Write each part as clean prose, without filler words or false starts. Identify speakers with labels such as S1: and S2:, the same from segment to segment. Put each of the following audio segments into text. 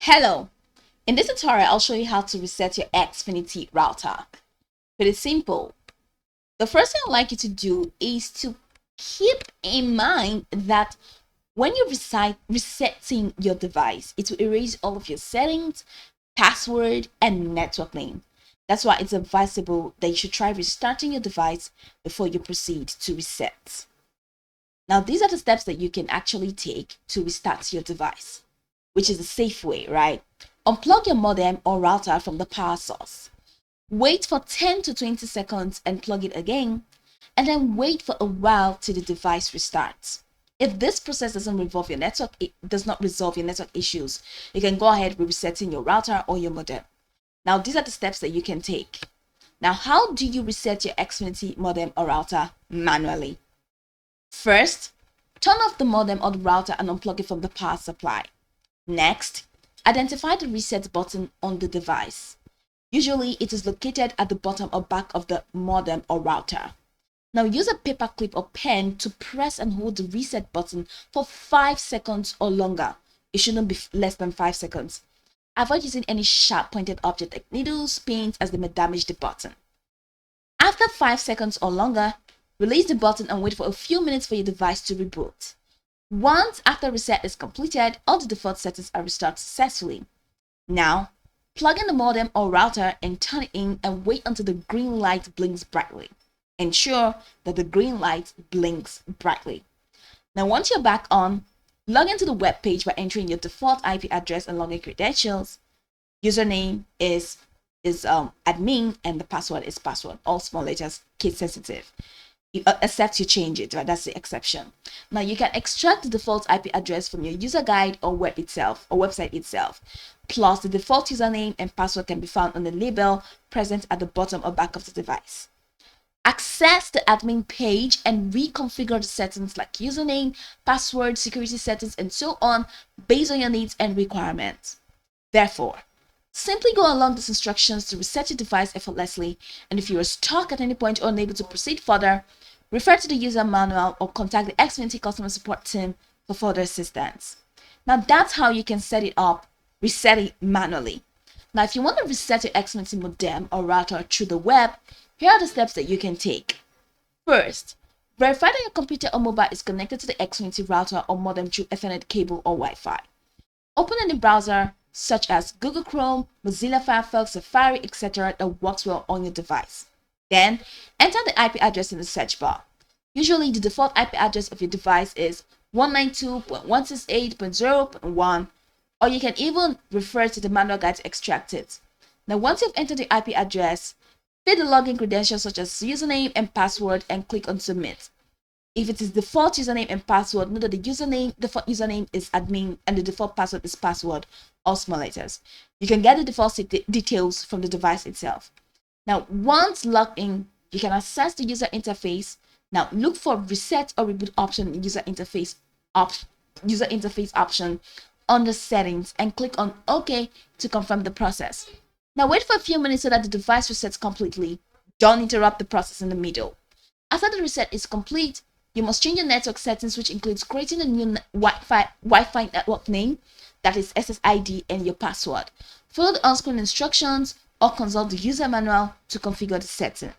S1: Hello! In this tutorial, I'll show you how to reset your Xfinity router. Pretty simple. The first thing I'd like you to do is to keep in mind that when you're resetting your device, it will erase all of your settings, password, and network name. That's why it's advisable that you should try restarting your device before you proceed to reset. Now, these are the steps that you can actually take to restart your device, which is a safe way, right? Unplug your modem or router from the power source. Wait for 10 to 20 seconds and plug it again, and then wait for a while till the device restarts. If this process doesn't resolve your network, it does not resolve your network issues, you can go ahead with resetting your router or your modem. Now, these are the steps that you can take. Now, how do you reset your Xfinity modem or router manually? First, turn off the modem or the router and unplug it from the power supply. Next, identify the reset button on the device. Usually, it is located at the bottom or back of the modem or router. Now, use a paper clip or pen to press and hold the reset button for 5 seconds or longer. It shouldn't be less than 5 seconds. Avoid using any sharp pointed object like needles, pins, as they may damage the button. After 5 seconds or longer, release the button and wait for a few minutes for your device to reboot. Once after reset is completed, all the default settings are restored successfully. Now, plug in the modem or router and turn it in and wait until the green light blinks brightly. Ensure that the green light blinks brightly. Now, once you're back on, log into the web page by entering your default IP address and login credentials. Username is admin and the password is password, all small letters, case sensitive. Except you change it, right? That's the exception. Now, you can extract the default IP address from your user guide or website itself. Plus, the default username and password can be found on the label present at the bottom or back of the device. Access the admin page and reconfigure the settings like username, password, security settings, and so on based on your needs and requirements. Therefore, simply go along these instructions to reset your device effortlessly, and if you are stuck at any point or unable to proceed further, refer to the user manual or contact the Xfinity customer support team for further assistance. Now, that's how you can set it up, reset it manually. Now, if you want to reset your Xfinity modem or router through the web, here are the steps that you can take. First, verify that your computer or mobile is connected to the Xfinity router or modem through Ethernet cable or Wi-Fi. Open any browser such as Google Chrome, Mozilla Firefox, Safari, etc. that works well on your device. Then, enter the IP address in the search bar. Usually, the default IP address of your device is 192.168.0.1, or you can even refer to the manual guide to extract it. Now, once you've entered the IP address, fill the login credentials such as username and password and click on Submit. If it is default username and password, know that the default username is admin and the default password is password, all small letters. You can get the default details from the device itself. Now, once logged in, you can access the user interface. Now, look for Reset or Reboot option in user interface option under Settings and click on OK to confirm the process. Now, wait for a few minutes so that the device resets completely. Don't interrupt the process in the middle. After the reset is complete, you must change your network settings, which includes creating a new Wi-Fi network name, that is SSID, and your password. Follow the on-screen instructions or consult the user manual to configure the setting.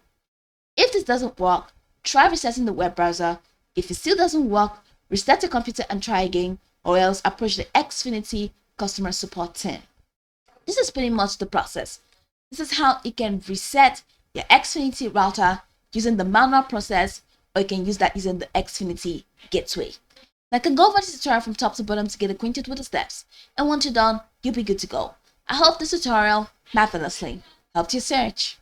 S1: If this doesn't work, try resetting the web browser. If it still doesn't work, restart your computer and try again, or else approach the Xfinity customer support team. This is pretty much the process. This is how you can reset your Xfinity router using the manual process, or you can use that using the Xfinity gateway. Now, you can go over this tutorial from top to bottom to get acquainted with the steps, and once you're done, you'll be good to go. I hope this tutorial marvelously helped your search.